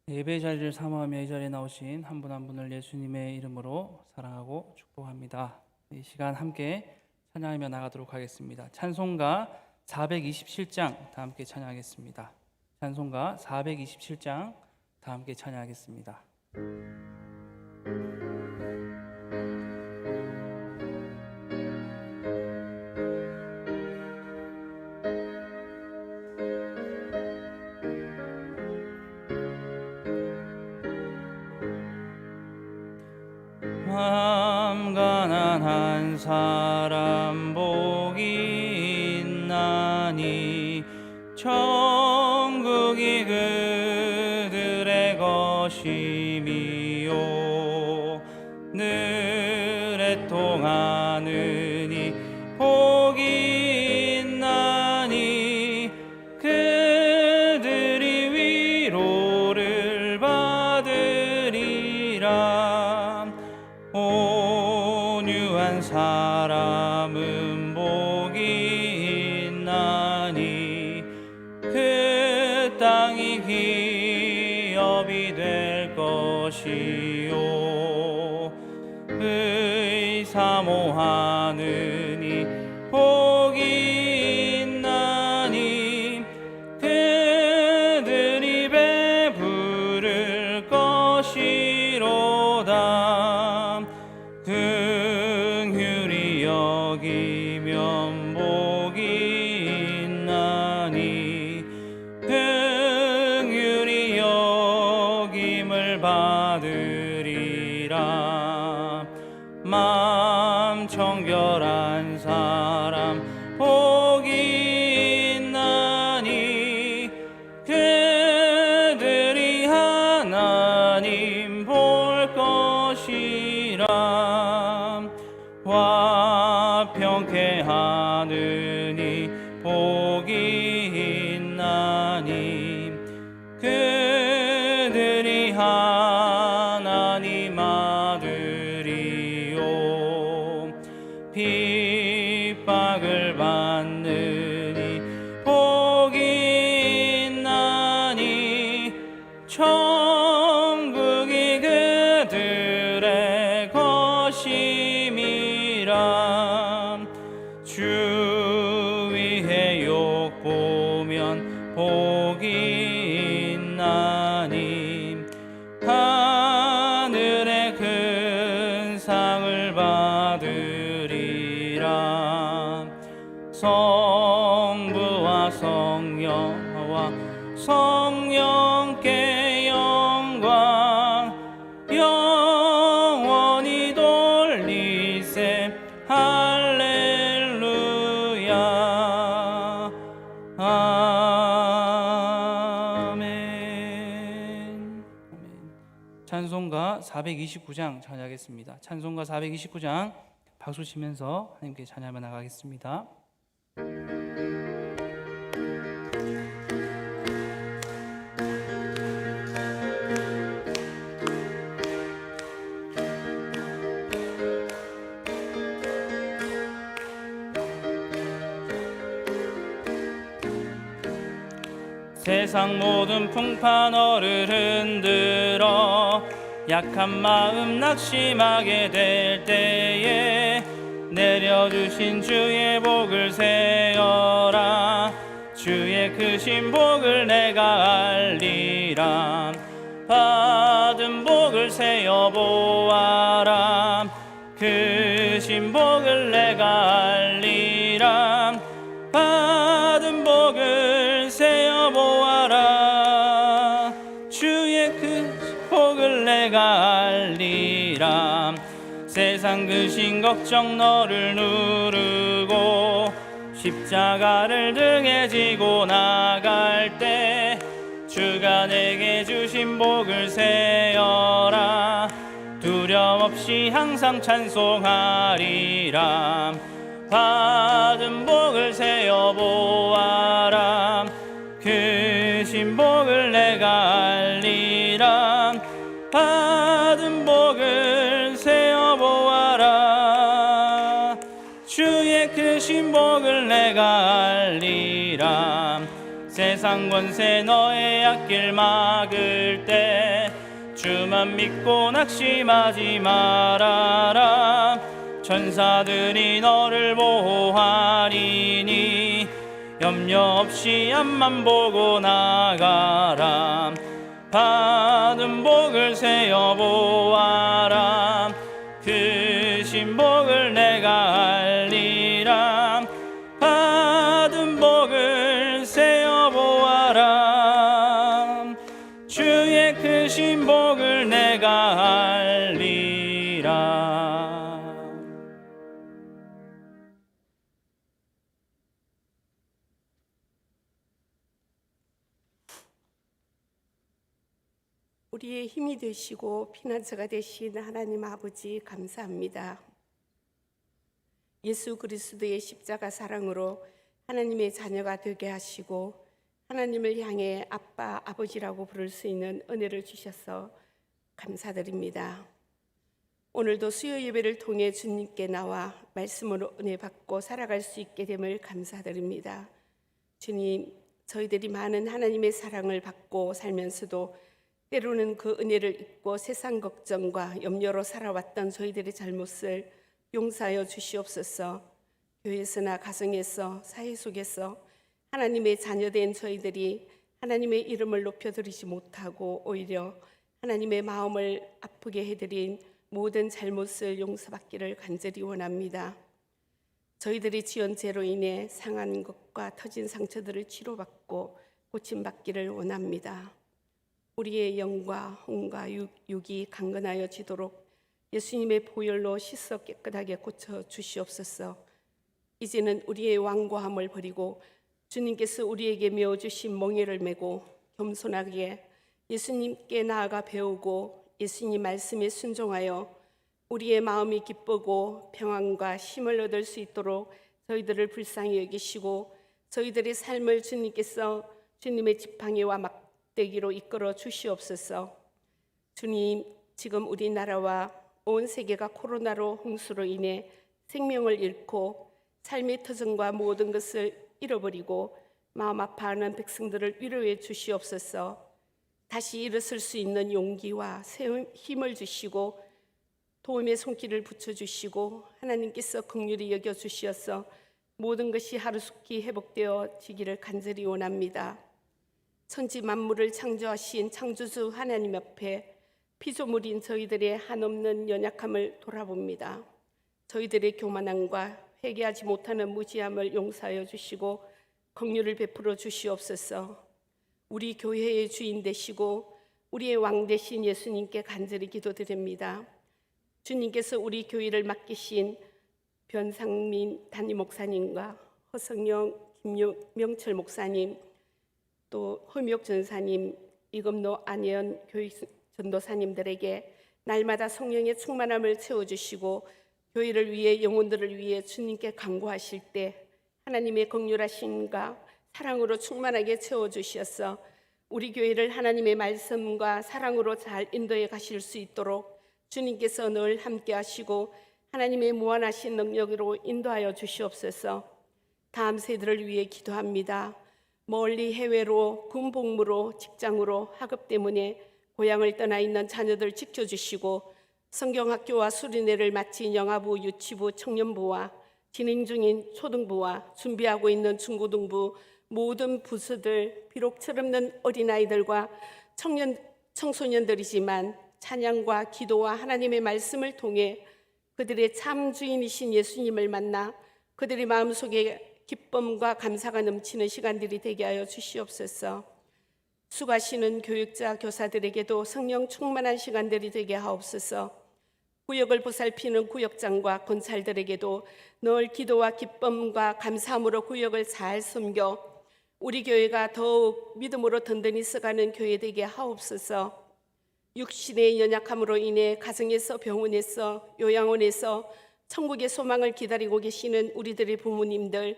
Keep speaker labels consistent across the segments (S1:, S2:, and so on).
S1: 예배 자리를 사모하며 이 자리에 나오신 한 분 한 분을 예수님의 이름으로 사랑하고 축복합니다. 이 시간 함께 찬양하며 나가도록 하겠습니다. 찬송가 427장 다 함께 찬양하겠습니다. 찬송가 427장 다 함께 찬양하겠습니다. 마음 가난한 사람 복이 있나니 천국이 그들의 것임이요 늘에 통하느니 복이 있나니 그들이 위로를 받으리라. 온유한 사람은 복이 있나니 그 땅이 기업이 될 것이요 의사모하느니 복이 있나니 그들이 배부를 것이로다. 긍휼히 여기면 복이 있나니 긍휼히 여김을 받으리라. 마음 청결한 사람 복이 있나니 그들이 하나님 볼 것이라. 화평케 하느니 복이 있나니 그들이 하나님 아들이요 핍박을 받느니 복이 있나니 천국이 그들의 것임이라. 주 위에 욕보면 복이 있나니 하늘의 큰 상을 받으리라. 성부와 성녀와 성령께 영광 영원히 돌리세 할렐루야. 아멘. 찬송가 429장 찬양하겠습니다. 찬송가 429장 박수 치면서 하나님께 찬양하며 나가겠습니다. 세상 모든 풍파 너를 흔들어 약한 마음 낙심하게 될 때에 내려주신 주의 복을 세어라. 주의 크신 복을 내가 알리라. 받은 복을 세어 보아라. 크신 복을 내가 알리라. 받은 복을 세어 보아라. 주의 그 복을 내가 알리라. 세상 근심 걱정 너를 누르고 십자가를 등에 지고 나갈 때 주가 내게 주신 복을 세어라. 두려움 없이 항상 찬송하리라. 받은 복을 세어 보아라. 크신 복을 내가 알리라. 받은 복을 세어 보아라. 주의 크신 복을 내가 알리라. 세상 권세 너의 앞길 막을 때 주만 믿고 낙심하지 말아라. 천사들이 너를 보호하리니 염려 없이 앞만 보고 나가라. 받은 복을 세어보아라. 크신 복을 내가 알리라. 받은 복을 세어보아라. 주의 크신 복을 내가 알리라.
S2: 우리의 힘이 되시고 피난처가 되신 하나님 아버지 감사합니다. 예수 그리스도의 십자가 사랑으로 하나님의 자녀가 되게 하시고 하나님을 향해 아빠, 아버지라고 부를 수 있는 은혜를 주셔서 감사드립니다. 오늘도 수요 예배를 통해 주님께 나와 말씀으로 은혜 받고 살아갈 수 있게 됨을 감사드립니다. 주님, 저희들이 많은 하나님의 사랑을 받고 살면서도 때로는 그 은혜를 잊고 세상 걱정과 염려로 살아왔던 저희들의 잘못을 용서하여 주시옵소서. 교회에서나 가정에서 사회 속에서 하나님의 자녀된 저희들이 하나님의 이름을 높여드리지 못하고 오히려 하나님의 마음을 아프게 해드린 모든 잘못을 용서받기를 간절히 원합니다. 저희들이 지은 죄로 인해 상한 것과 터진 상처들을 치료받고 고침받기를 원합니다. 우리의 영과 혼과 육이 강건하여지도록 예수님의 보혈로 씻어 깨끗하게 고쳐 주시옵소서. 이제는 우리의 완고함을 버리고 주님께서 우리에게 메어주신 멍에를 메고 겸손하게 예수님께 나아가 배우고 예수님 말씀에 순종하여 우리의 마음이 기쁘고 평안과 힘을 얻을 수 있도록 저희들을 불쌍히 여기시고 저희들의 삶을 주님께서 주님의 지팡이와 막대기로 이끌어 주시옵소서. 주님, 지금 우리나라와 온 세계가 코로나로 홍수로 인해 생명을 잃고 삶의 터전과 모든 것을 잃어버리고 마음 아파하는 백성들을 위로해 주시옵소서. 다시 일어설 수 있는 용기와 새 힘을 주시고 도움의 손길을 붙여주시고 하나님께서 긍휼히 여겨주시어서 모든 것이 하루속히 회복되어지기를 간절히 원합니다. 천지 만물을 창조하신 창조주 하나님 앞에 피조물인 저희들의 한없는 연약함을 돌아봅니다. 저희들의 교만함과 회개하지 못하는 무지함을 용서하여 주시고 긍휼을 베풀어 주시옵소서. 우리 교회의 주인 되시고 우리의 왕 되신 예수님께 간절히 기도드립니다. 주님께서 우리 교회를 맡기신 변상민 담임 목사님과 허성영, 김명철 목사님, 또 허미옥 전사님, 이금노 안예연 교육 전도사님들에게 날마다 성령의 충만함을 채워주시고 교회를 위해 영혼들을 위해 주님께 간구하실 때 하나님의 긍휼하심과 사랑으로 충만하게 채워주셔서 우리 교회를 하나님의 말씀과 사랑으로 잘 인도해 가실 수 있도록 주님께서 늘 함께 하시고 하나님의 무한하신 능력으로 인도하여 주시옵소서. 다음 세대를 위해 기도합니다. 멀리 해외로 군복무로 직장으로 학업 때문에 고향을 떠나 있는 자녀들 지켜주시고 성경학교와 수련회를 마친 영아부, 유치부, 청년부와 진행 중인 초등부와 준비하고 있는 중고등부 모든 부서들, 비록 철없는 어린아이들과 청소년들이지만 찬양과 기도와 하나님의 말씀을 통해 그들의 참 주인이신 예수님을 만나 그들의 마음속에 기쁨과 감사가 넘치는 시간들이 되게 하여 주시옵소서. 수고하시는 교육자, 교사들에게도 성령 충만한 시간들이 되게 하옵소서. 구역을 보살피는 구역장과 권찰들에게도 늘 기도와 기쁨과 감사함으로 구역을 잘 섬겨 우리 교회가 더욱 믿음으로 든든히 써가는 교회 되게 하옵소서. 육신의 연약함으로 인해 가정에서, 병원에서, 요양원에서 천국의 소망을 기다리고 계시는 우리들의 부모님들,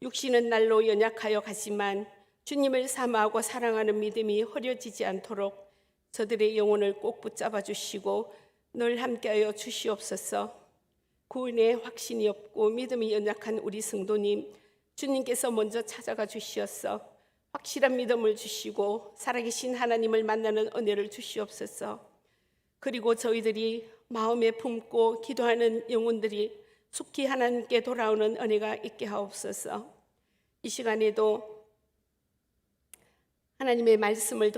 S2: 육신은 날로 연약하여 가지만 주님을 사모하고 사랑하는 믿음이 흐려지지 않도록 저들의 영혼을 꼭 붙잡아 주시고 늘 함께하여 주시옵소서. 구원에 확신이 없고 믿음이 연약한 우리 성도님, 주님께서 먼저 찾아가 주시어서 확실한 믿음을 주시고 살아계신 하나님을 만나는 은혜를 주시옵소서. 그리고 저희들이 마음에 품고 기도하는 영혼들이 속히 하나님께 돌아오는 은혜가 있게 하옵소서. 이 시간에도 하나님의 말씀을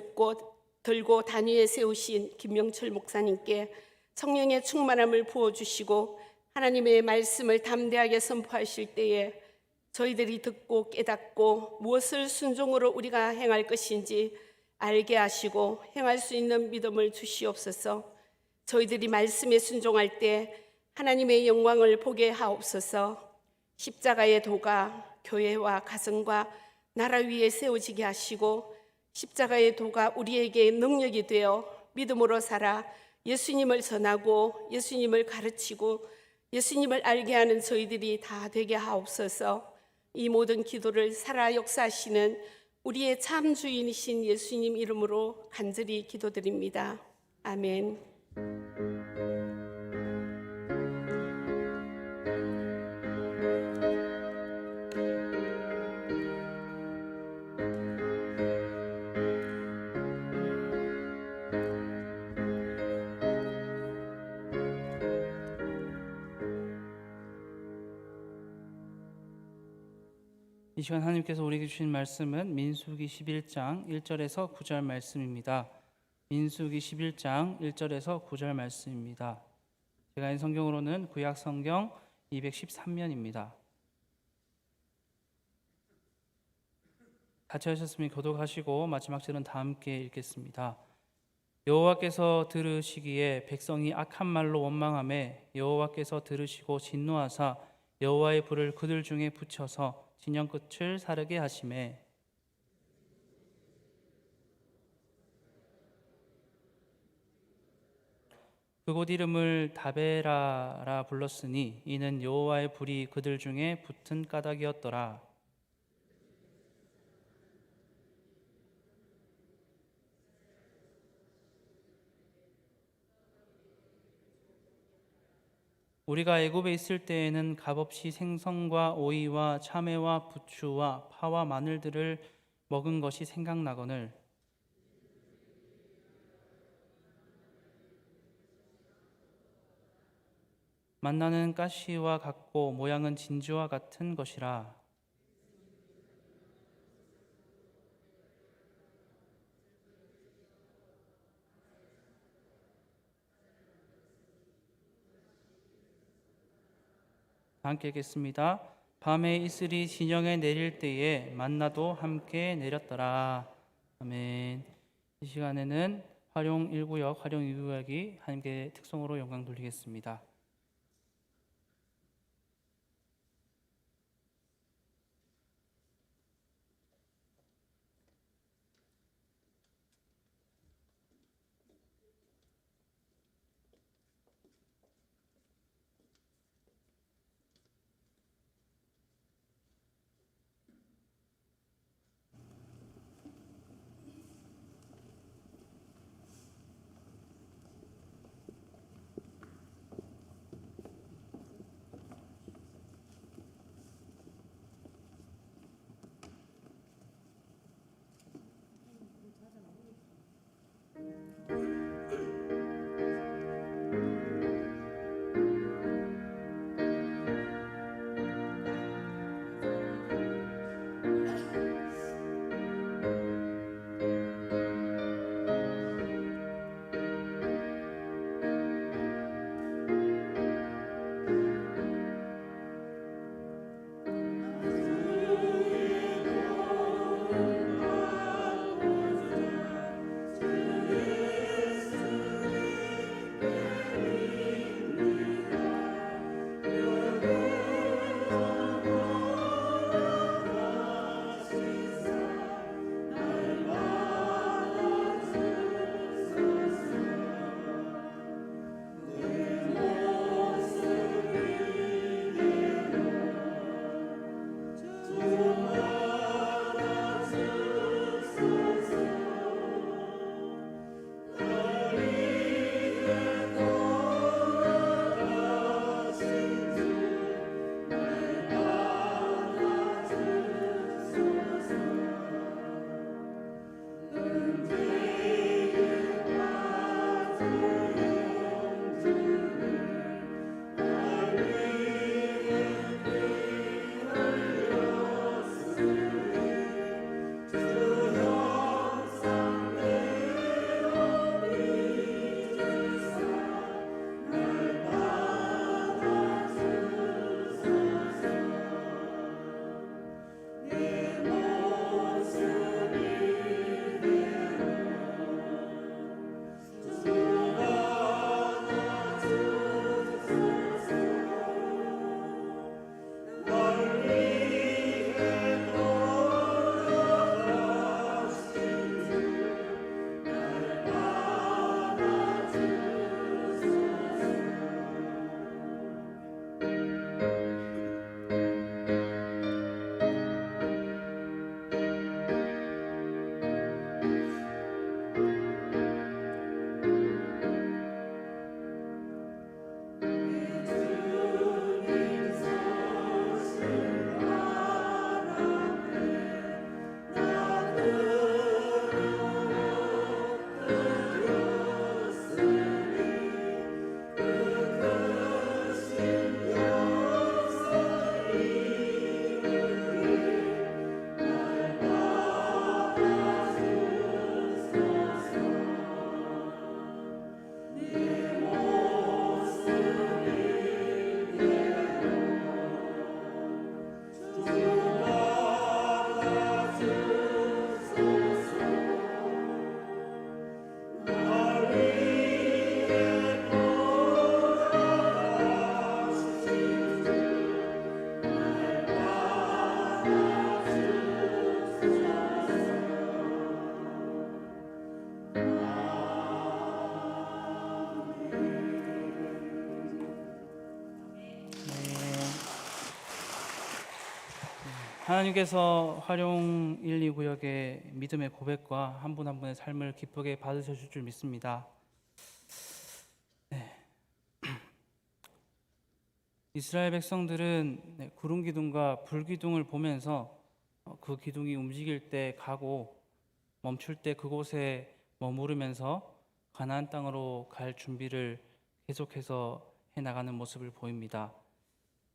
S2: 들고 단위에 세우신 김명철 목사님께 성령의 충만함을 부어주시고 하나님의 말씀을 담대하게 선포하실 때에 저희들이 듣고 깨닫고 무엇을 순종으로 우리가 행할 것인지 알게 하시고 행할 수 있는 믿음을 주시옵소서. 저희들이 말씀에 순종할 때 하나님의 영광을 보게 하옵소서. 십자가의 도가 교회와 가정과 나라 위에 세워지게 하시고 십자가의 도가 우리에게 능력이 되어 믿음으로 살아 예수님을 전하고 예수님을 가르치고 예수님을 알게 하는 저희들이 다 되게 하옵소서. 이 모든 기도를 살아 역사하시는 우리의 참 주인이신 예수님 이름으로 간절히 기도드립니다. 아멘.
S1: 이 시간 하나님께서 우리에게 주신 말씀은 민수기 11장 1절에서 9절 말씀입니다. 민수기 11장 1절에서 9절 말씀입니다. 제가 인 성경으로는 구약 성경 213면입니다. 같이 하셨으면 교독하시고 마지막 절은 다 함께 읽겠습니다. 여호와께서 들으시기에 백성이 악한 말로 원망하매 여호와께서 들으시고 진노하사 여호와의 불을 그들 중에 붙여서 진영 끝을 사르게 하시매 그곳 이름을 다베라라 불렀으니 이는 여호와의 불이 그들 중에 붙은 까닭이었더라. 우리가 애굽에 있을 때에는 값없이 생선과 오이와 참외와 부추와 파와 마늘들을 먹은 것이 생각나거늘 만나는 가시와 같고 모양은 진주와 같은 것이라. 함께 읽겠습니다. 밤에 이슬이 진영에 내릴 때에 만나도 함께 내렸더라. 아멘. 이 시간에는 활용 1구역, 활용 2구역이 하나님께 특성으로 영광 돌리겠습니다. 하나님께서 활용 1, 2구역의 믿음의 고백과 한 분 한 분의 삶을 기쁘게 받으실 줄 믿습니다. 이스라엘 백성들은 구름 기둥과 불 기둥을 보면서 그 기둥이 움직일 때 가고 멈출 때 그곳에 머무르면서 가나안 땅으로 갈 준비를 계속해서 해나가는 모습을 보입니다.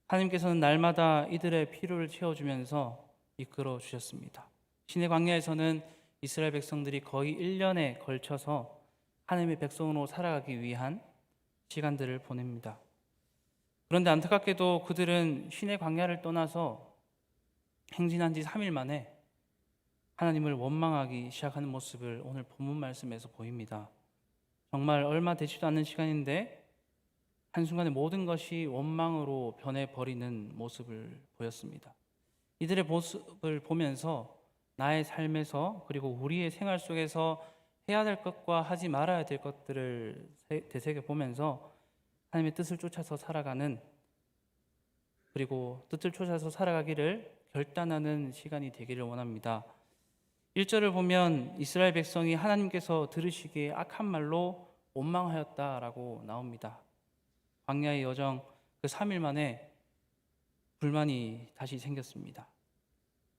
S1: 하나님께서는 날마다 이들의 필요를 채워주면서 이끌어 주셨습니다. 시내 광야에서는 이스라엘 백성들이 거의 1년에 걸쳐서 하나님의 백성으로 살아가기 위한 시간들을 보냅니다. 그런데 안타깝게도 그들은 시내 광야를 떠나서 행진한 지 3일 만에 하나님을 원망하기 시작하는 모습을 오늘 본문 말씀에서 보입니다. 정말 얼마 되지도 않는 시간인데 한순간에 모든 것이 원망으로 변해버리는 모습을 보였습니다. 이들의 모습을 보면서 나의 삶에서 그리고 우리의 생활 속에서 해야 될 것과 하지 말아야 될 것들을 되새겨보면서 하나님의 뜻을 쫓아서 살아가는, 그리고 뜻을 쫓아서 살아가기를 결단하는 시간이 되기를 원합니다. 1절을 보면 이스라엘 백성이 하나님께서 들으시기에 악한 말로 원망하였다라고 나옵니다. 광야의 여정 그 3일 만에 불만이 다시 생겼습니다.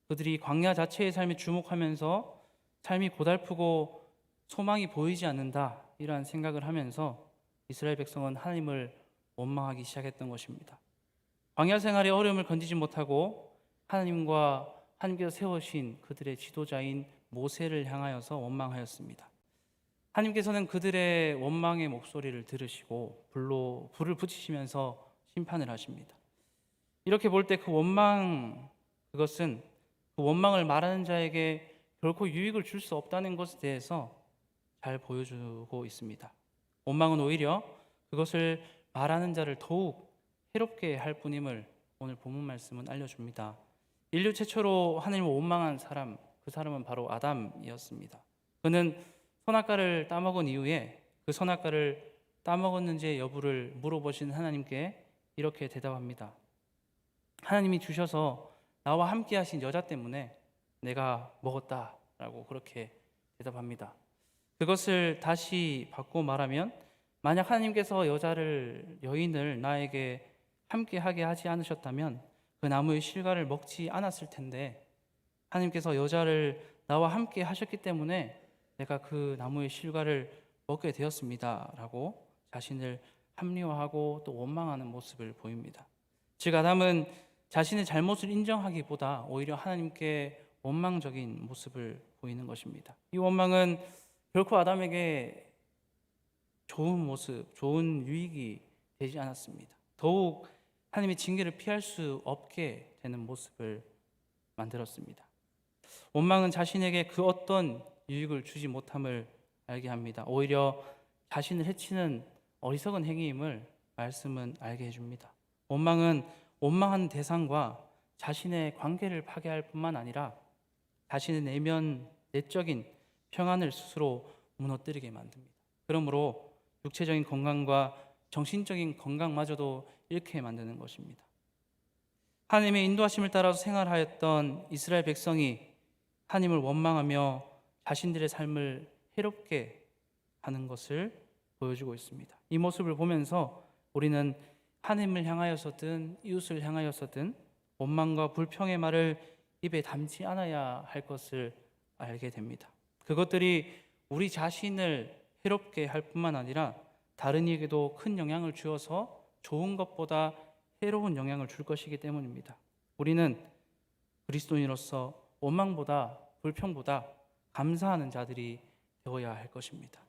S1: 그들이 광야 자체의 삶에 주목하면서 삶이 고달프고 소망이 보이지 않는다, 이러한 생각을 하면서 이스라엘 백성은 하나님을 원망하기 시작했던 것입니다. 광야 생활의 어려움을 건지지 못하고 하나님께서 세우신 그들의 지도자인 모세를 향하여서 원망하였습니다. 하나님께서는 그들의 원망의 목소리를 들으시고 불을 붙이시면서 심판을 하십니다. 이렇게 볼 때 그것은 그 원망을 말하는 자에게 결코 유익을 줄 수 없다는 것에 대해서 잘 보여주고 있습니다. 원망은 오히려 그것을 말하는 자를 더욱 해롭게 할 뿐임을 오늘 본문 말씀은 알려줍니다. 인류 최초로 하나님을 원망한 사람, 그 사람은 바로 아담이었습니다. 그는 선악과를 따먹은 이후에 그 선악과를 따먹었는지의 여부를 물어보신 하나님께 이렇게 대답합니다. 하나님이 주셔서 나와 함께 하신 여자 때문에 내가 먹었다라고 그렇게 대답합니다. 그것을 다시 바꿔 말하면, 만약 하나님께서 여인을 나에게 함께 하게 하지 않으셨다면 그 나무의 실과를 먹지 않았을 텐데, 하나님께서 여자를 나와 함께 하셨기 때문에 내가 그 나무의 실과를 먹게 되었습니다 라고 자신을 합리화하고 또 원망하는 모습을 보입니다. 즉 아담은 자신의 잘못을 인정하기보다 오히려 하나님께 원망적인 모습을 보이는 것입니다. 이 원망은 결코 아담에게 좋은 모습, 좋은 유익이 되지 않았습니다. 더욱 하나님의 징계를 피할 수 없게 되는 모습을 만들었습니다. 원망은 자신에게 그 어떤 유익을 주지 못함을 알게 합니다. 오히려 자신을 해치는 어리석은 행위임을 말씀은 알게 해줍니다. 원망은 원망한 대상과 자신의 관계를 파괴할 뿐만 아니라 자신의 내적인 평안을 스스로 무너뜨리게 만듭니다. 그러므로 육체적인 건강과 정신적인 건강마저도 잃게 만드는 것입니다. 하나님의 인도하심을 따라서 생활하였던 이스라엘 백성이 하나님을 원망하며 자신들의 삶을 해롭게 하는 것을 보여주고 있습니다. 이 모습을 보면서 우리는 하나님을 향하여서든 이웃을 향하여서든 원망과 불평의 말을 입에 담지 않아야 할 것을 알게 됩니다. 그것들이 우리 자신을 해롭게 할 뿐만 아니라 다른 이에게도 큰 영향을 주어서 좋은 것보다 해로운 영향을 줄 것이기 때문입니다. 우리는 그리스도인으로서 원망보다 불평보다 감사하는 자들이 되어야 할 것입니다.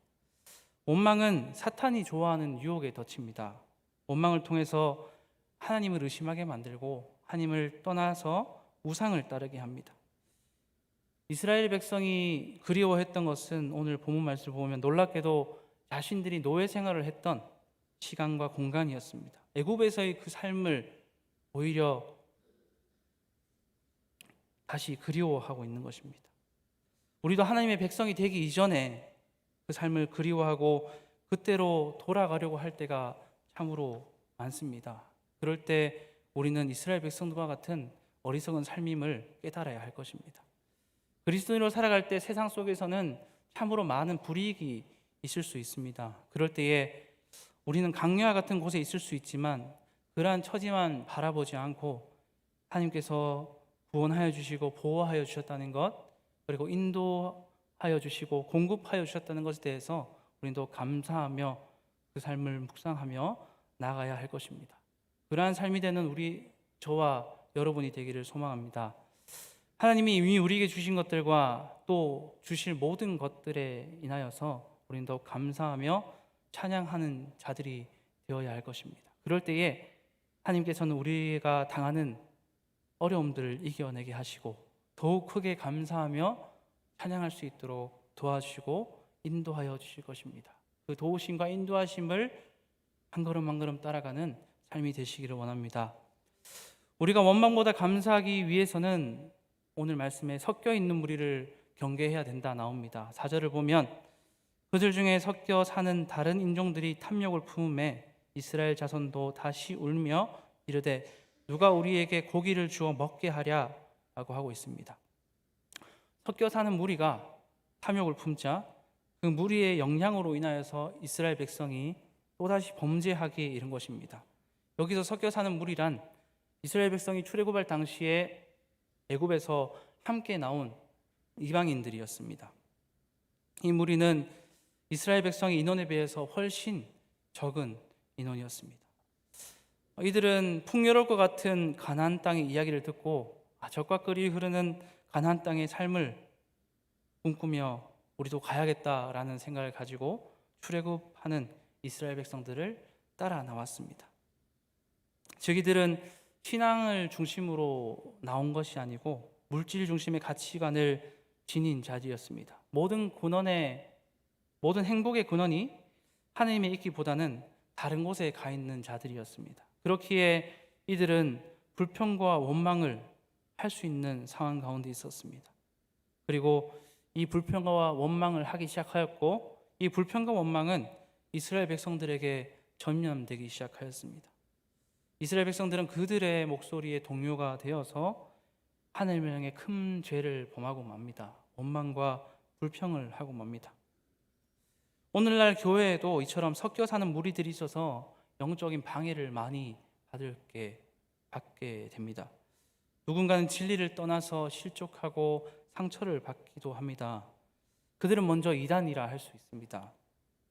S1: 원망은 사탄이 좋아하는 유혹의 덫입니다. 원망을 통해서 하나님을 의심하게 만들고 하나님을 떠나서 우상을 따르게 합니다. 이스라엘 백성이 그리워했던 것은 오늘 본문 말씀을 보면 놀랍게도 자신들이 노예 생활을 했던 시간과 공간이었습니다. 애굽에서의 그 삶을 오히려 다시 그리워하고 있는 것입니다. 우리도 하나님의 백성이 되기 이전에 그 삶을 그리워하고 그때로 돌아가려고 할 때가 참으로 많습니다. 그럴 때 우리는 이스라엘 백성들과 같은 어리석은 삶임을 깨달아야 할 것입니다. 그리스도인으로 살아갈 때 세상 속에서는 참으로 많은 불이익이 있을 수 있습니다. 그럴 때에 우리는 강요와 같은 곳에 있을 수 있지만 그러한 처지만 바라보지 않고 하나님께서 구원하여 주시고 보호하여 주셨다는 것, 그리고 인도하여 주시고 공급하여 주셨다는 것에 대해서 우리도 감사하며 그 삶을 묵상하며 나아가야 할 것입니다. 그러한 삶이 되는 저와 여러분이 되기를 소망합니다. 하나님이 이미 우리에게 주신 것들과 또 주실 모든 것들에 인하여서 우리는 더 감사하며 찬양하는 자들이 되어야 할 것입니다. 그럴 때에 하나님께서는 우리가 당하는 어려움들을 이겨내게 하시고 더욱 크게 감사하며 찬양할 수 있도록 도와주시고 인도하여 주실 것입니다. 그 도우심과 인도하심을 한 걸음 한 걸음 따라가는 삶이 되시기를 원합니다. 우리가 원망보다 감사하기 위해서는 오늘 말씀에 섞여 있는 무리를 경계해야 된다 나옵니다. 4절을 보면 그들 중에 섞여 사는 다른 인종들이 탐욕을 품음에 이스라엘 자손도 다시 울며 이르되 누가 우리에게 고기를 주어 먹게 하랴 라고 하고 있습니다. 섞여 사는 무리가 탐욕을 품자 그 무리의 영향으로 인하여서 이스라엘 백성이 또다시 범죄하게 이른 것입니다. 여기서 섞여 사는 무리란 이스라엘 백성이 출애굽할 당시에 애굽에서 함께 나온 이방인들이었습니다. 이 무리는 이스라엘 백성의 인원에 비해서 훨씬 적은 인원이었습니다. 이들은 풍요로울 것 같은 가나안 땅의 이야기를 듣고 적과 꿀이 흐르는 가나안 땅의 삶을 꿈꾸며 우리도 가야겠다라는 생각을 가지고 출애굽하는 이스라엘 백성들을 따라 나왔습니다. 즉 이들은 신앙을 중심으로 나온 것이 아니고 물질 중심의 가치관을 지닌 자들이었습니다. 모든 행복의 근원이 하나님에 있기보다는 다른 곳에 가 있는 자들이었습니다. 그렇기에 이들은 불평과 원망을 할 수 있는 상황 가운데 있었습니다. 그리고 이 불평과 원망을 하기 시작하였고 이 불평과 원망은 이스라엘 백성들에게 전염되기 시작하였습니다. 이스라엘 백성들은 그들의 목소리에 동요가 되어서 하나님을 향해 큰 죄를 범하고 맙니다. 원망과 불평을 하고 맙니다. 오늘날 교회에도 이처럼 섞여 사는 무리들이 있어서 영적인 방해를 많이 받게 됩니다. 누군가는 진리를 떠나서 실족하고 상처를 받기도 합니다. 그들은 먼저 이단이라 할 수 있습니다.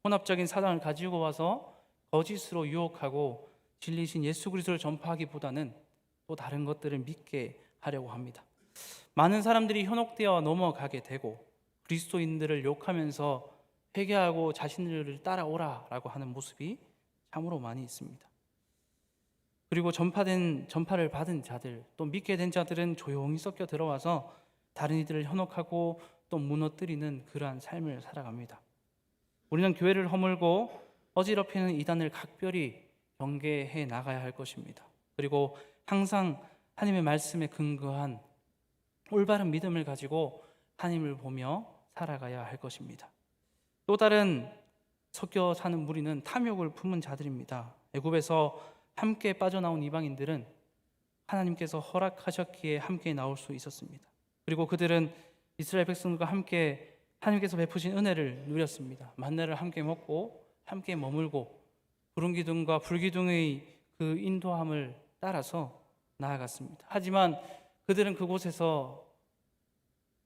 S1: 혼합적인 사상을 가지고 와서 거짓으로 유혹하고 진리신 예수 그리스도를 전파하기보다는 또 다른 것들을 믿게 하려고 합니다. 많은 사람들이 현혹되어 넘어가게 되고 그리스도인들을 욕하면서 회개하고 자신들을 따라오라라고 하는 모습이 참으로 많이 있습니다. 그리고 전파를 받은 자들, 또 믿게 된 자들은 조용히 섞여 들어와서 다른 이들을 현혹하고 또 무너뜨리는 그러한 삶을 살아갑니다. 우리는 교회를 허물고 어지럽히는 이단을 각별히 경계해 나가야 할 것입니다. 그리고 항상 하나님의 말씀에 근거한 올바른 믿음을 가지고 하나님을 보며 살아가야 할 것입니다. 또 다른 섞여 사는 무리는 탐욕을 품은 자들입니다. 애굽에서 함께 빠져나온 이방인들은 하나님께서 허락하셨기에 함께 나올 수 있었습니다. 그리고 그들은 이스라엘 백성들과 함께 하나님께서 베푸신 은혜를 누렸습니다. 만나를 함께 먹고 함께 머물고 구름 기둥과 불 기둥의 그 인도함을 따라서 나아갔습니다. 하지만 그들은 그곳에서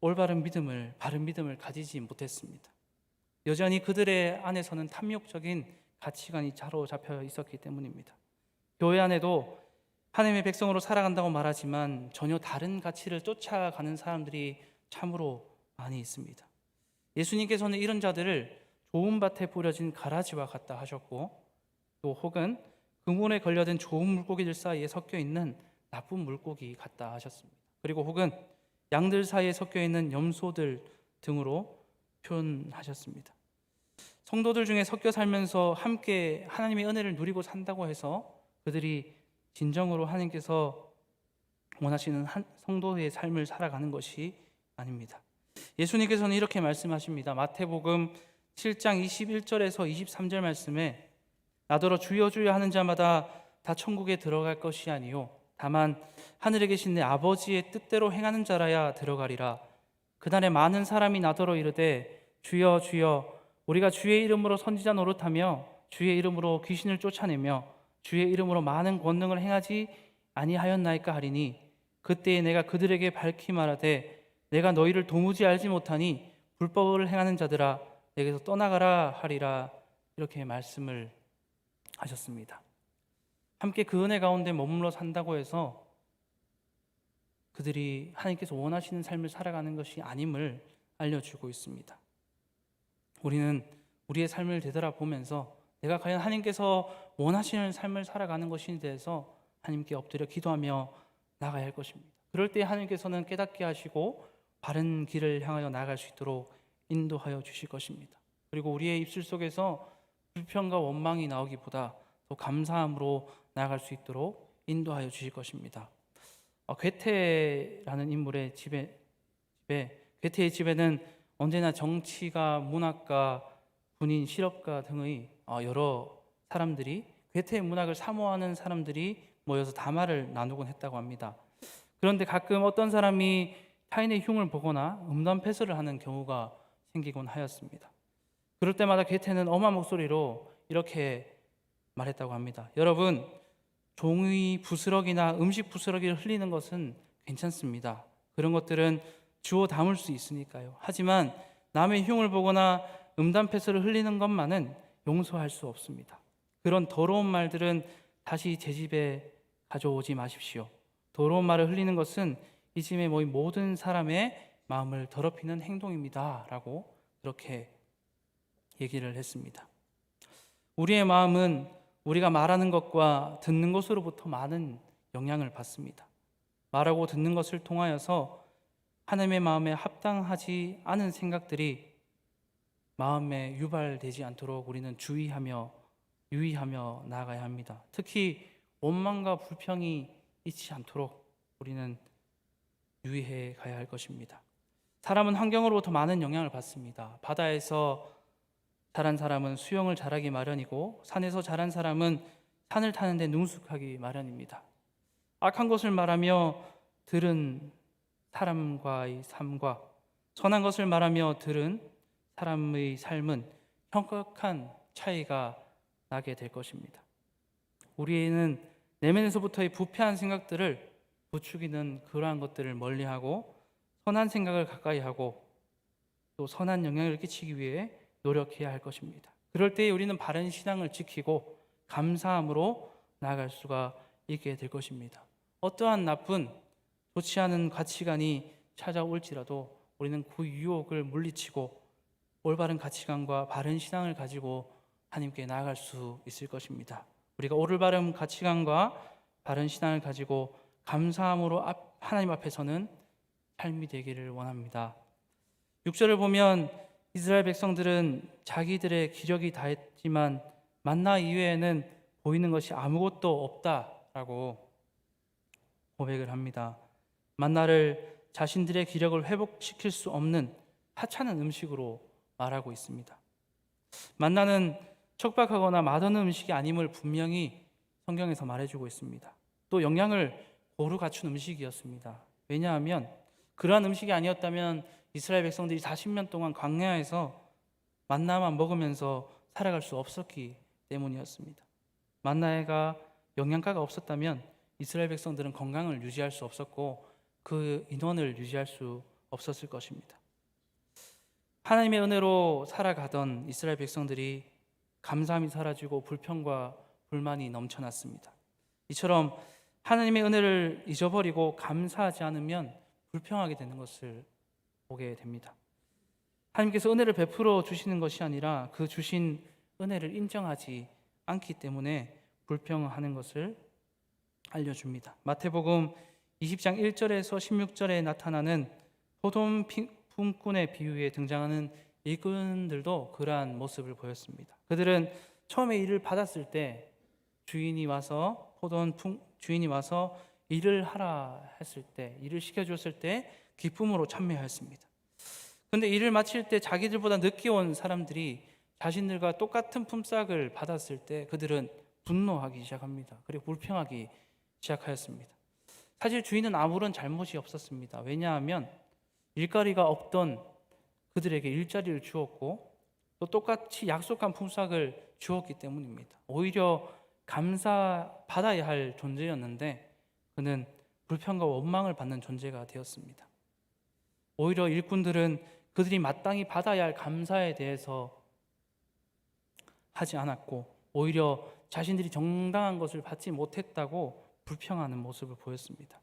S1: 올바른 믿음을, 바른 믿음을 가지지 못했습니다. 여전히 그들의 안에서는 탐욕적인 가치관이 사로잡혀 있었기 때문입니다. 교회 안에도 하나님의 백성으로 살아간다고 말하지만 전혀 다른 가치를 쫓아가는 사람들이 참으로 많이 있습니다. 예수님께서는 이런 자들을 좋은 밭에 뿌려진 가라지와 같다 하셨고 또 혹은 그물에 걸려든 좋은 물고기들 사이에 섞여 있는 나쁜 물고기 같다 하셨습니다. 그리고 혹은 양들 사이에 섞여 있는 염소들 등으로 표현하셨습니다. 성도들 중에 섞여 살면서 함께 하나님의 은혜를 누리고 산다고 해서 그들이 진정으로 하나님께서 원하시는 성도의 삶을 살아가는 것이 아닙니다. 예수님께서는 이렇게 말씀하십니다. 마태복음 7장 21절에서 23절 말씀에 나더러 주여 주여 하는 자마다 다 천국에 들어갈 것이 아니요 다만 하늘에 계신 내 아버지의 뜻대로 행하는 자라야 들어가리라. 그날에 많은 사람이 나더러 이르되 주여 주여 우리가 주의 이름으로 선지자 노릇하며 주의 이름으로 귀신을 쫓아내며 주의 이름으로 많은 권능을 행하지 아니하였나이까 하리니 그때에 내가 그들에게 밝히 말하되 내가 너희를 도무지 알지 못하니 불법을 행하는 자들아 내게서 떠나가라 하리라. 이렇게 말씀을 하셨습니다. 함께 그 은혜 가운데 머물러 산다고 해서 그들이 하나님께서 원하시는 삶을 살아가는 것이 아님을 알려주고 있습니다. 우리는 우리의 삶을 되돌아보면서 내가 과연 하나님께서 원하시는 삶을 살아가는 것인에 대해서 하나님께 엎드려 기도하며 나가야 할 것입니다. 그럴 때 하나님께서는 깨닫게 하시고 바른 길을 향하여 나아갈 수 있도록 인도하여 주실 것입니다. 그리고 우리의 입술 속에서 불평과 원망이 나오기보다 더 감사함으로 나아갈 수 있도록 인도하여 주실 것입니다. 괴테라는 인물의 괴테의 집에는 언제나 정치가, 문학가, 군인, 실업가 등의 여러 사람들이, 괴테의 문학을 사모하는 사람들이 모여서 담화를 나누곤 했다고 합니다. 그런데 가끔 어떤 사람이 타인의 흉을 보거나 음담패설을 하는 경우가 생기곤 하였습니다. 그럴 때마다 괴테는 엄한 목소리로 이렇게 말했다고 합니다. 여러분, 종이 부스러기나 음식 부스러기를 흘리는 것은 괜찮습니다. 그런 것들은 주워 담을 수 있으니까요. 하지만 남의 흉을 보거나 음담패설을 흘리는 것만은 용서할 수 없습니다. 그런 더러운 말들은 다시 제 집에 가져오지 마십시오. 더러운 말을 흘리는 것은 이 집에 모인 모든 사람의 마음을 더럽히는 행동입니다. 라고 그렇게 얘기를 했습니다. 우리의 마음은 우리가 말하는 것과 듣는 것으로부터 많은 영향을 받습니다. 말하고 듣는 것을 통하여서 하나님의 마음에 합당하지 않은 생각들이 마음에 유발되지 않도록 우리는 유의하며 나아가야 합니다. 특히 원망과 불평이 있지 않도록 우리는 유의해 가야 할 것입니다. 사람은 환경으로부터 많은 영향을 받습니다. 바다에서 자란 사람은 수영을 잘하기 마련이고 산에서 자란 사람은 산을 타는 데 능숙하기 마련입니다. 악한 것을 말하며 들은 사람과의 삶과 선한 것을 말하며 들은 사람의 삶은 현격한 차이가 나게 될 것입니다. 우리는 내면에서부터의 부패한 생각들을 부추기는 그러한 것들을 멀리하고 선한 생각을 가까이 하고 또 선한 영향을 끼치기 위해 노력해야 할 것입니다. 그럴 때 우리는 바른 신앙을 지키고 감사함으로 나아갈 수가 있게 될 것입니다. 어떠한 나쁜 좋지 않은 가치관이 찾아올지라도 우리는 그 유혹을 물리치고 올바른 가치관과 바른 신앙을 가지고 하나님께 나아갈 수 있을 것입니다. 우리가 올바른 가치관과 바른 신앙을 가지고 감사함으로 하나님 앞에서는 삶이 되기를 원합니다. 6절을 보면 이스라엘 백성들은 자기들의 기력이 다했지만 만나 이외에는 보이는 것이 아무것도 없다라고 고백을 합니다. 만나를 자신들의 기력을 회복시킬 수 없는 하찮은 음식으로 말하고 있습니다. 만나는 척박하거나 맛없는 음식이 아님을 분명히 성경에서 말해주고 있습니다. 또 영양을 고루 갖춘 음식이었습니다. 왜냐하면 그러한 음식이 아니었다면 이스라엘 백성들이 40년 동안 광야에서 만나만 먹으면서 살아갈 수 없었기 때문이었습니다. 만나가 영양가가 없었다면 이스라엘 백성들은 건강을 유지할 수 없었고 그 인원을 유지할 수 없었을 것입니다. 하나님의 은혜로 살아가던 이스라엘 백성들이 감사함이 사라지고 불평과 불만이 넘쳐났습니다. 이처럼 하나님의 은혜를 잊어버리고 감사하지 않으면 불평하게 되는 것을 보게 됩니다. 하나님께서 은혜를 베풀어 주시는 것이 아니라 그 주신 은혜를 인정하지 않기 때문에 불평하는 것을 알려줍니다. 마태복음 20장 1절에서 16절에 나타나는 소돔 품꾼의 비유에 등장하는 일꾼들도 그러한 모습을 보였습니다. 그들은 처음에 일을 받았을 때 주인이 와서 일을 하라 했을 때, 일을 시켜줬을 때 기쁨으로 참여하였습니다. 그런데 일을 마칠 때 자기들보다 늦게 온 사람들이 자신들과 똑같은 품삯을 받았을 때 그들은 분노하기 시작합니다. 그리고 불평하기 시작하였습니다. 사실 주인은 아무런 잘못이 없었습니다. 왜냐하면 일거리가 없던 그들에게 일자리를 주었고 또 똑같이 약속한 품삯을 주었기 때문입니다. 오히려 감사받아야 할 존재였는데 그는 불평과 원망을 받는 존재가 되었습니다. 오히려 일꾼들은 그들이 마땅히 받아야 할 감사에 대해서 하지 않았고 오히려 자신들이 정당한 것을 받지 못했다고 불평하는 모습을 보였습니다.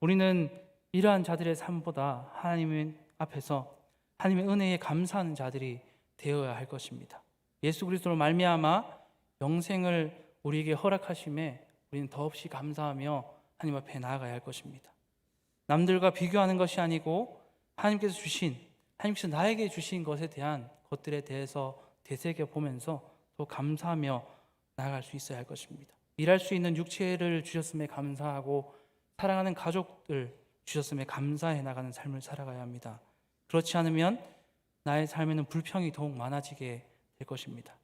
S1: 우리는 이러한 자들의 삶보다 하나님 앞에서 하나님의 은혜에 감사하는 자들이 되어야 할 것입니다. 예수 그리스도로 말미암아 영생을 우리에게 허락하심에 우리는 더없이 감사하며 하나님 앞에 나아가야 할 것입니다. 남들과 비교하는 것이 아니고 하나님께서 나에게 주신 것에 대한 것들에 대해서 되새겨 보면서 또 감사하며 나아갈 수 있어야 할 것입니다. 일할 수 있는 육체를 주셨음에 감사하고 사랑하는 가족들 주셨음에 감사해 나가는 삶을 살아가야 합니다. 그렇지 않으면 나의 삶에는 불평이 더욱 많아지게 될 것입니다.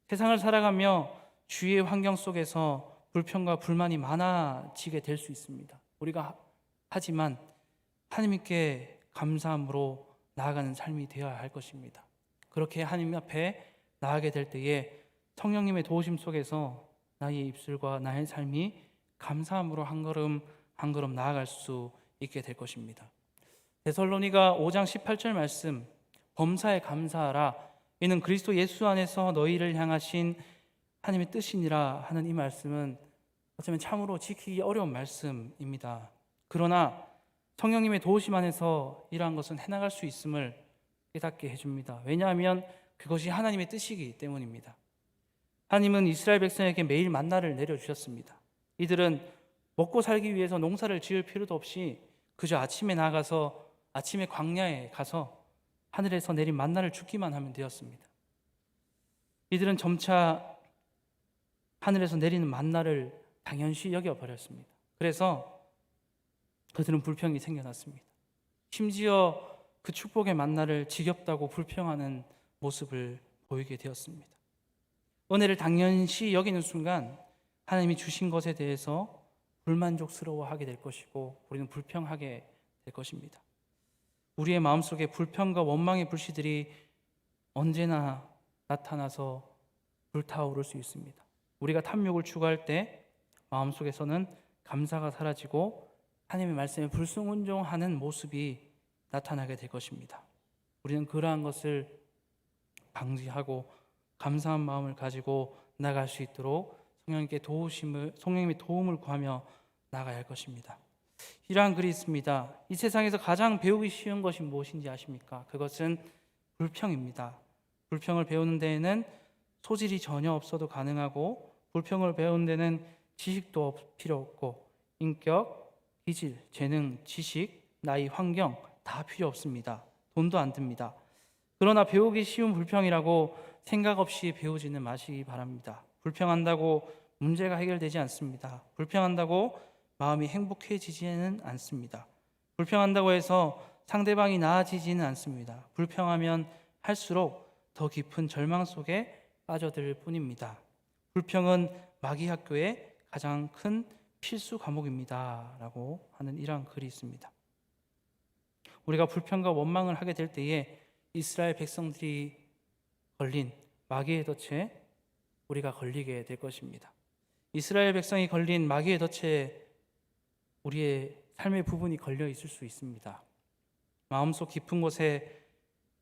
S1: 세상을 살아가며 주위의 환경 속에서 불평과 불만이 많아지게 될 수 있습니다. 하지만 하나님께 감사함으로 나아가는 삶이 되어야 할 것입니다. 그렇게 하나님 앞에 나아가게 될 때에 성령님의 도우심 속에서 나의 입술과 나의 삶이 감사함으로 한 걸음 한 걸음 나아갈 수 있게 될 것입니다. 데살로니가 5장 18절 말씀, 범사에 감사하라. 이는 그리스도 예수 안에서 너희를 향하신 하나님의 뜻이니라 하는 이 말씀은 어쩌면 참으로 지키기 어려운 말씀입니다. 그러나 성령님의 도우심 안에서 이러한 것은 해나갈 수 있음을 깨닫게 해줍니다. 왜냐하면 그것이 하나님의 뜻이기 때문입니다. 하나님은 이스라엘 백성에게 매일 만나를 내려주셨습니다. 이들은 먹고 살기 위해서 농사를 지을 필요도 없이 그저 아침에 나가서 아침에 광야에 가서 하늘에서 내린 만나를 줍기만 하면 되었습니다. 이들은 점차 하늘에서 내리는 만나를 당연시 여겨버렸습니다. 그래서 그들은 불평이 생겨났습니다. 심지어 그 축복의 만나를 지겹다고 불평하는 모습을 보이게 되었습니다. 은혜를 당연시 여기는 순간 하나님이 주신 것에 대해서 불만족스러워하게 될 것이고 우리는 불평하게 될 것입니다. 우리의 마음속에 불평과 원망의 불씨들이 언제나 나타나서 불타오를 수 있습니다. 우리가 탐욕을 추구할 때 마음속에서는 감사가 사라지고 하나님의 말씀에 불순종하는 모습이 나타나게 될 것입니다. 우리는 그러한 것을 방지하고 감사한 마음을 가지고 나갈 수 있도록 성령님의 도움을 구하며 나가야 할 것입니다. 이러한 글이 있습니다. 이 세상에서 가장 배우기 쉬운 것이 무엇인지 아십니까? 그것은 불평입니다. 불평을 배우는 데에는 소질이 전혀 없어도 가능하고 불평을 배우는 데는 지식도 필요 없고 인격, 기질, 재능, 지식, 나이, 환경 다 필요 없습니다. 돈도 안 듭니다. 그러나 배우기 쉬운 불평이라고 생각 없이 배우지는 마시기 바랍니다. 불평한다고 문제가 해결되지 않습니다. 불평한다고 마음이 행복해지지는 않습니다. 불평한다고 해서 상대방이 나아지지는 않습니다. 불평하면 할수록 더 깊은 절망 속에 빠져들 뿐입니다. 불평은 마귀 학교의 가장 큰 필수 과목입니다. 라고 하는 이러한 글이 있습니다. 우리가 불평과 원망을 하게 될 때에 이스라엘 백성들이 걸린 마귀의 덫에 우리가 걸리게 될 것입니다. 이스라엘 백성이 걸린 마귀의 덫에 우리의 삶의 부분이 걸려 있을 수 있습니다. 마음속 깊은 곳에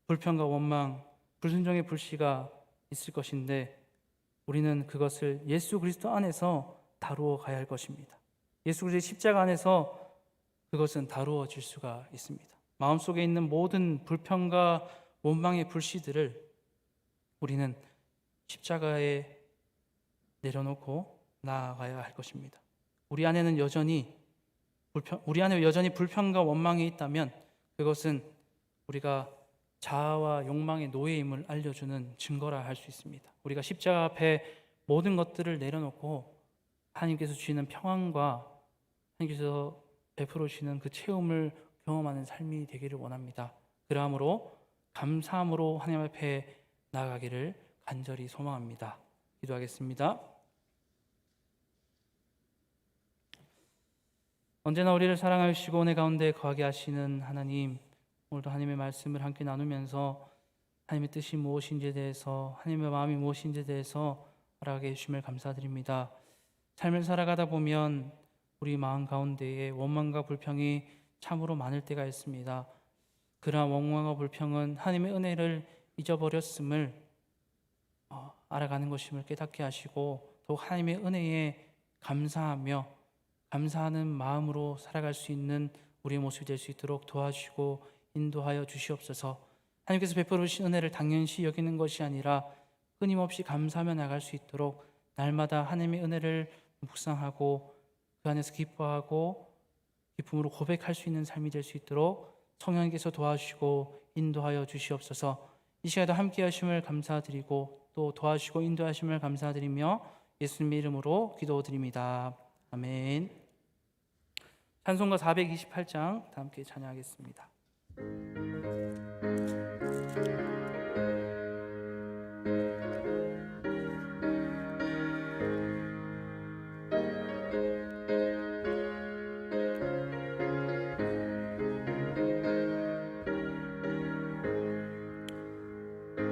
S1: 불평과 원망, 불순종의 불씨가 있을 것인데 우리는 그것을 예수 그리스도 안에서 다루어 가야 할 것입니다. 예수 그리스도의 십자가 안에서 그것은 다루어질 수가 있습니다. 마음속에 있는 모든 불평과 원망의 불씨들을 우리는 십자가에 내려놓고 나아가야 할 것입니다. 우리 안에 여전히 불평과 원망이 있다면 그것은 우리가 자아와 욕망의 노예임을 알려주는 증거라 할 수 있습니다. 우리가 십자가 앞에 모든 것들을 내려놓고 하나님께서 주시는 평안과 하나님께서 베풀어 주시는 그 체험을 경험하는 삶이 되기를 원합니다. 그러므로 감사함으로 하나님 앞에 나아가기를 간절히 소망합니다. 기도하겠습니다. 언제나 우리를 사랑하시고 은혜 가운데 거하게 하시는 하나님, 오늘도 하나님의 말씀을 함께 나누면서 하나님의 뜻이 무엇인지에 대해서, 하나님의 마음이 무엇인지에 대해서 알아가게 해주심을 감사드립니다. 삶을 살아가다 보면 우리 마음 가운데에 원망과 불평이 참으로 많을 때가 있습니다. 그러한 원망과 불평은 하나님의 은혜를 잊어버렸음을 알아가는 것임을 깨닫게 하시고, 더욱 하나님의 은혜에 감사하며 감사하는 마음으로 살아갈 수 있는 우리의 모습이 될 수 있도록 도와주시고 인도하여 주시옵소서. 하나님께서 베풀어 주신 은혜를 당연시 여기는 것이 아니라 끊임없이 감사하며 나갈 수 있도록 날마다 하나님의 은혜를 묵상하고 그 안에서 기뻐하고 기쁨으로 고백할 수 있는 삶이 될 수 있도록 성령님께서 도와주시고 인도하여 주시옵소서. 이 시간에도 함께 하심을 감사드리고 또 도와주시고 인도하심을 감사드리며 예수님의 이름으로 기도드립니다. 아멘. 찬송가 428장 다 함께 찬양하겠습니다.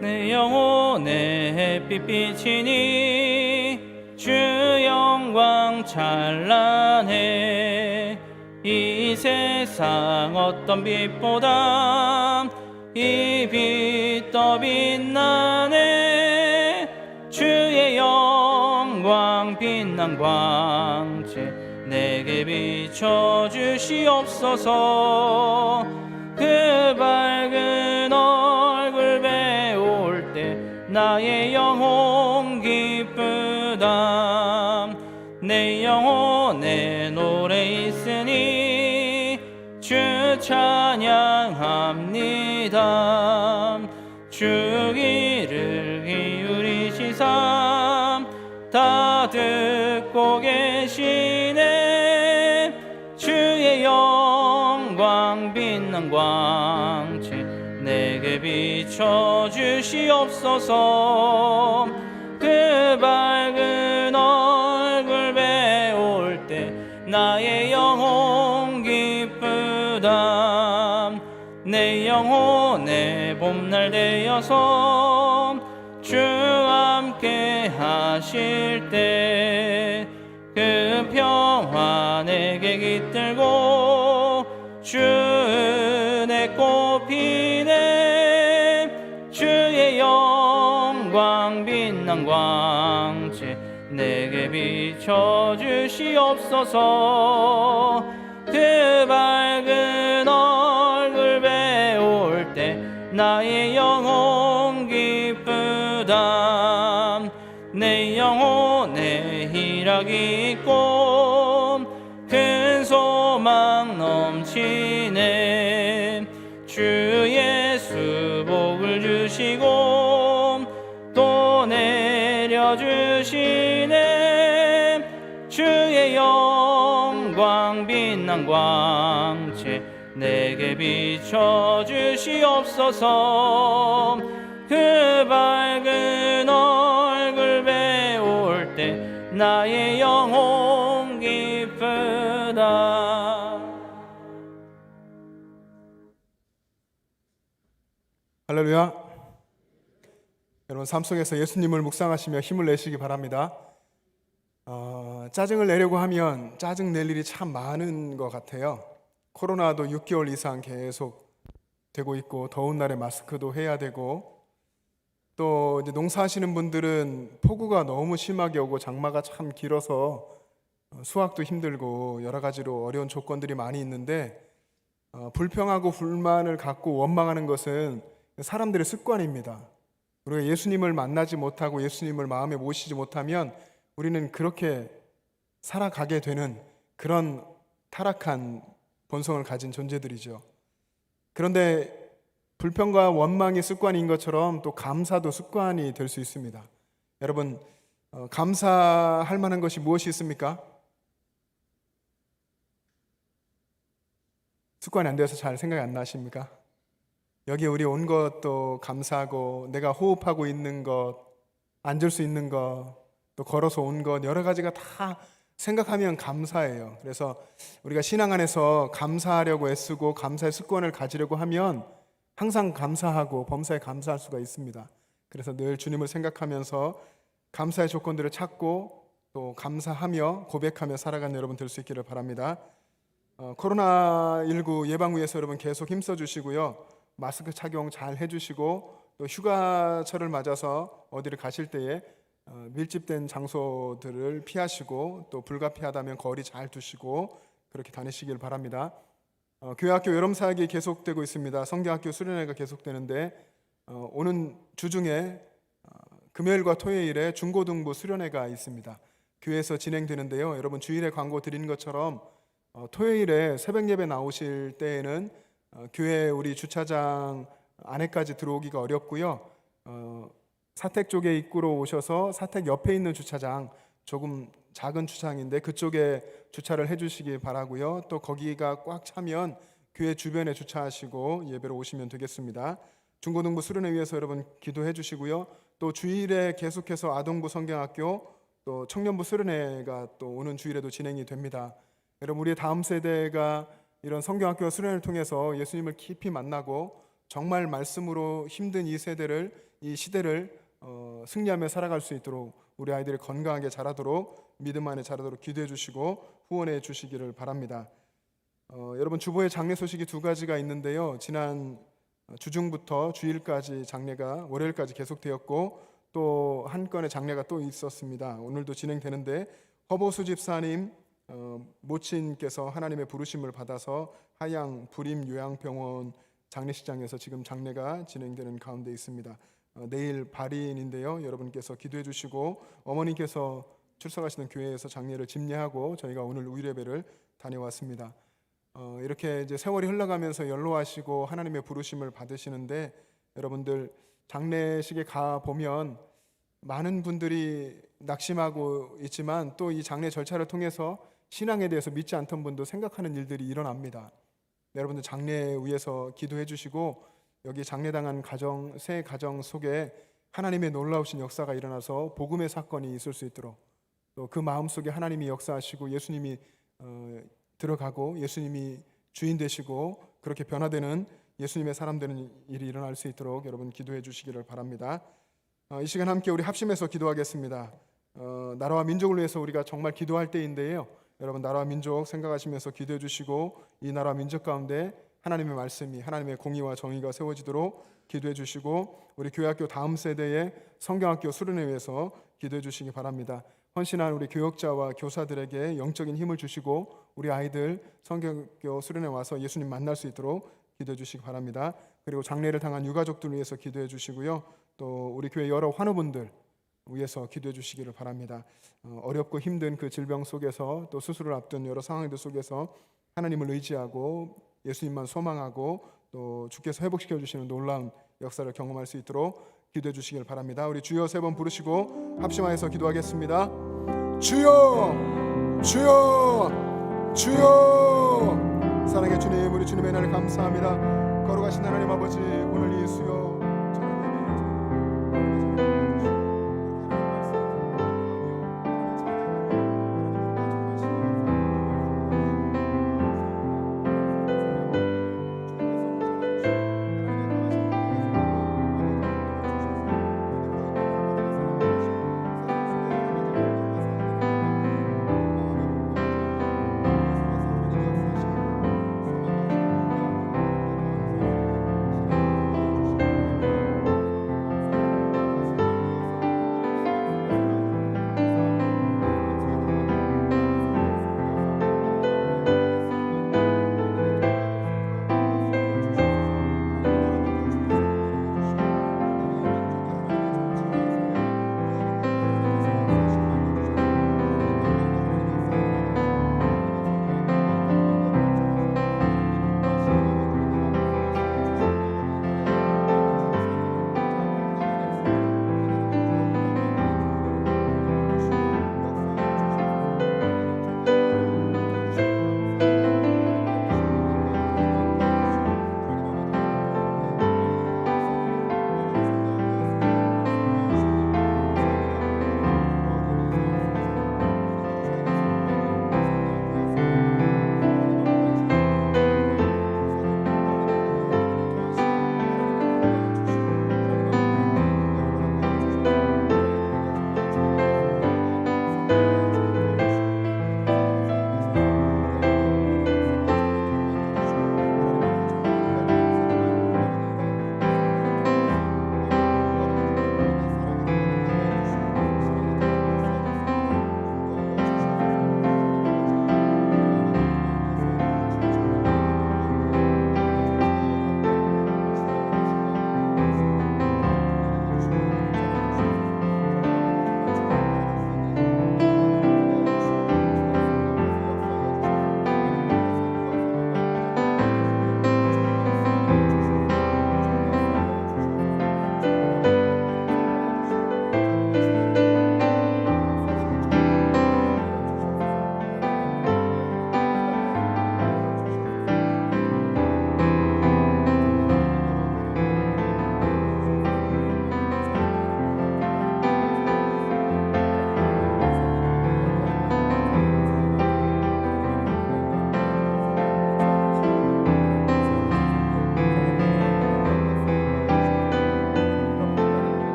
S1: 내 영혼의 햇빛 비치니 주 영광 찬란해. 이 세상 어떤 빛보다 이 빛 더 빛나네. 주의 영광 빛난 광채 내게 비춰 주시옵소서. 그 밝은 얼굴 배울 때 나의 영혼 기쁘다. 내 영혼에 노래 있으니 주 찬양합니다. 주 귀를 기울이시사 다 듣고 계시네. 주의 영광 빛난 광채 내게 비춰 주시옵소서. 그 밝은 얼굴 배울 때 나의 영혼 기쁘다. 내 영혼의 봄날 되어서 주 함께 하실 때 그 평화 내게 깃들고 주 은혜 꽃피네. 주의 영광 빛난 광채 내게 비춰 주시옵소서. 그 밝은 얼굴 배울 때 나의 영혼 기쁘다. 내 영혼에 희락이 있고 큰 소망 넘치네. 주 예수 복을 주시고 또 내려주시네. 주의 영광 빛난 광채 내게 비춰 주시옵소서. 그 밝은 얼굴 배울 때 나의 영혼 기쁘다.
S3: 할렐루야. 여러분 삶 속에서 예수님을 묵상하시며 힘을 내시기 바랍니다. 짜증을 내려고 하면 짜증 낼 일이 참 많은 것 같아요. 코로나도 6개월 이상 계속 되고 있고 더운 날에 마스크도 해야 되고 또 이제 농사하시는 분들은 폭우가 너무 심하게 오고 장마가 참 길어서 수확도 힘들고 여러 가지로 어려운 조건들이 많이 있는데 불평하고 불만을 갖고 원망하는 것은 사람들의 습관입니다. 우리가 예수님을 만나지 못하고 예수님을 마음에 모시지 못하면 우리는 그렇게 살아가게 되는 그런 타락한 본성을 가진 존재들이죠. 그런데 불평과 원망이 습관인 것처럼 또 감사도 습관이 될 수 있습니다. 여러분 감사할 만한 것이 무엇이 있습니까? 습관이 안 되어서 잘 생각이 안 나십니까? 여기 우리 온 것도 감사하고 내가 호흡하고 있는 것, 앉을 수 있는 것, 또 걸어서 온 것 여러 가지가 다 생각하면 감사해요. 그래서 우리가 신앙 안에서 감사하려고 애쓰고 감사의 습관을 가지려고 하면 항상 감사하고 범사에 감사할 수가 있습니다. 그래서 늘 주님을 생각하면서 감사의 조건들을 찾고 또 감사하며 고백하며 살아가는 여러분 될 수 있기를 바랍니다. 코로나19 예방 위해서 여러분 계속 힘써 주시고요. 마스크 착용 잘 해주시고 또 휴가철을 맞아서 어디를 가실 때에 밀집된 장소들을 피하시고 또 불가피하다면 거리 잘 두시고 그렇게 다니시길 바랍니다. 교회학교 여름사역이 계속되고 있습니다. 성경학교 수련회가 계속되는데 오는 주중에 금요일과 토요일에 중고등부 수련회가 있습니다. 교회에서 진행되는데요. 여러분 주일에 광고 드린 것처럼 토요일에 새벽 예배 나오실 때에는 교회 우리 주차장 안에까지 들어오기가 어렵고요. 사택 쪽에 입구로 오셔서 사택 옆에 있는 주차장, 조금 작은 주차장인데 그쪽에 주차를 해주시기 바라고요. 또 거기가 꽉 차면 교회 주변에 주차하시고 예배로 오시면 되겠습니다. 중고등부 수련회 위해서 여러분 기도해 주시고요. 또 주일에 계속해서 아동부 성경학교 또 청년부 수련회가 또 오는 주일에도 진행이 됩니다. 여러분 우리의 다음 세대가 이런 성경학교 수련회를 통해서 예수님을 깊이 만나고 정말 말씀으로 힘든 이 세대를, 이 시대를 승리하며 살아갈 수 있도록 우리 아이들이 건강하게 자라도록 믿음 안에 자라도록 기도해 주시고 후원해 주시기를 바랍니다. 여러분 주보에 장례 소식이 두 가지가 있는데요. 지난 주중부터 주일까지 장례가 월요일까지 계속되었고 또 한 건의 장례가 또 있었습니다. 오늘도 진행되는데 허보수 집사님 모친께서 하나님의 부르심을 받아서 하양 부림 요양병원 장례식장에서 지금 장례가 진행되는 가운데 있습니다. 내일 발인인데요. 여러분께서 기도해 주시고 어머니께서 출석하시는 교회에서 장례를 집례하고 저희가 오늘 우일예배를 다녀왔습니다. 이렇게 이제 세월이 흘러가면서 연로하시고 하나님의 부르심을 받으시는데 여러분들 장례식에 가 보면 많은 분들이 낙심하고 있지만 또 이 장례 절차를 통해서 신앙에 대해서 믿지 않던 분도 생각하는 일들이 일어납니다. 여러분들 장례 위해서 기도해 주시고 여기 장례당한 가정, 새 가정 속에 하나님의 놀라우신 역사가 일어나서 복음의 사건이 있을 수 있도록 또 그 마음속에 하나님이 역사하시고 예수님이 들어가고 예수님이 주인 되시고 그렇게 변화되는 예수님의 사람 되는 일이 일어날 수 있도록 여러분 기도해 주시기를 바랍니다. 이 시간 함께 우리 합심해서 기도하겠습니다. 나라와 민족을 위해서 우리가 정말 기도할 때인데요. 여러분 나라와 민족 생각하시면서 기도해 주시고 이 나라와 민족 가운데 하나님의 말씀이 하나님의 공의와 정의가 세워지도록 기도해 주시고 우리 교회학교 다음 세대의 성경학교 수련회 위해서 기도해 주시기 바랍니다. 헌신한 우리 교역자와 교사들에게 영적인 힘을 주시고 우리 아이들 성경학교 수련회 와서 예수님 만날 수 있도록 기도해 주시기 바랍니다. 그리고 장례를 당한 유가족들 위해서 기도해 주시고요. 또 우리 교회 여러 환우분들 위해서 기도해 주시기를 바랍니다. 어렵고 힘든 그 질병 속에서 또 수술을 앞둔 여러 상황들 속에서 하나님을 의지하고 예수님만 소망하고 또 주께서 회복시켜 주시는 놀라운 역사를 경험할 수 있도록 기도해 주시길 바랍니다. 우리 주여 세 번 부르시고 합심하여서 기도하겠습니다. 주여, 주여, 주여. 사랑의 주님, 우리 주님의 날을 감사합니다. 거룩하신 하나님 아버지, 오늘 이 수요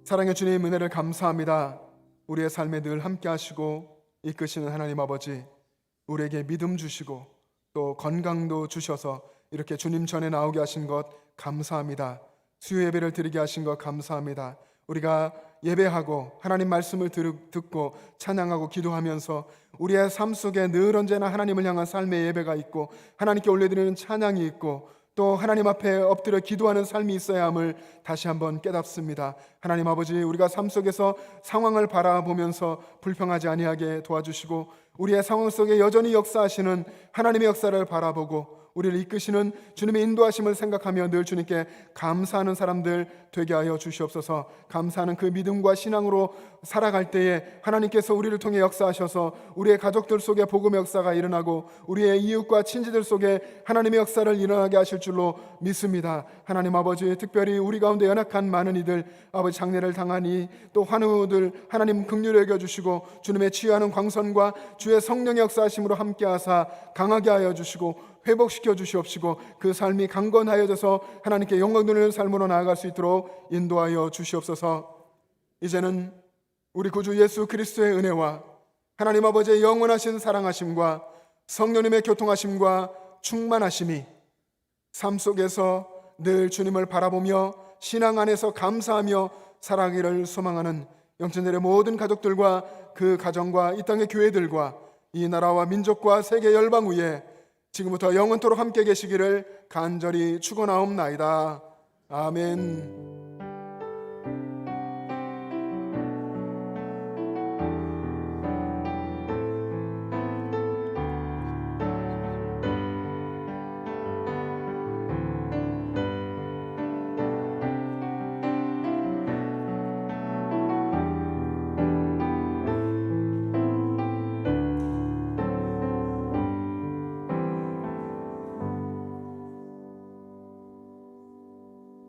S3: 사랑의 주님 은혜를 감사합니다. 우리의 삶에 늘 함께 하시고 이끄시는 하나님 아버지, 우리에게 믿음 주시고 또 건강도 주셔서 이렇게 주님 전에 나오게 하신 것 감사합니다. 수요 예배를 드리게 하신 것 감사합니다. 우리가 예배하고 하나님 말씀을 듣고 찬양하고 기도하면서 우리의 삶 속에 늘 언제나 하나님을 향한 삶의 예배가 있고 하나님께 올려드리는 찬양이 있고 또 하나님 앞에 엎드려 기도하는 삶이 있어야 함을 다시 한번 깨닫습니다. 하나님 아버지, 우리가 삶 속에서 상황을 바라보면서 불평하지 아니하게 도와주시고 우리의 상황 속에 여전히 역사하시는 하나님의 역사를 바라보고 우리를 이끄시는 주님의 인도하심을 생각하며 늘 주님께 감사하는 사람들 되게 하여 주시옵소서. 감사하는 그 믿음과 신앙으로 살아갈 때에 하나님께서 우리를 통해 역사하셔서 우리의 가족들 속에 복음의 역사가 일어나고 우리의 이웃과 친지들 속에 하나님의 역사를 일어나게 하실 줄로 믿습니다. 하나님 아버지, 특별히 우리 가운데 연약한 많은 이들, 아버지 장례를 당하니 또 환우들 하나님 긍휼히 여겨주시고 주님의 치유하는 광선과 주의 성령의 역사하심으로 함께하사 강하게 하여 주시고 회복시켜 주시옵시고 그 삶이 강건하여져서 하나님께 영광 돌리는 삶으로 나아갈 수 있도록 인도하여 주시옵소서. 이제는 우리 구주 예수 그리스도의 은혜와 하나님 아버지의 영원하신 사랑하심과 성령님의 교통하심과 충만하심이 삶 속에서 늘 주님을 바라보며 신앙 안에서 감사하며 살아가기를 소망하는 영천절의 모든 가족들과 그 가정과 이 땅의 교회들과 이 나라와 민족과 세계 열방 위에 지금부터 영원토록 함께 계시기를 간절히 축원하옵나이다. 아멘.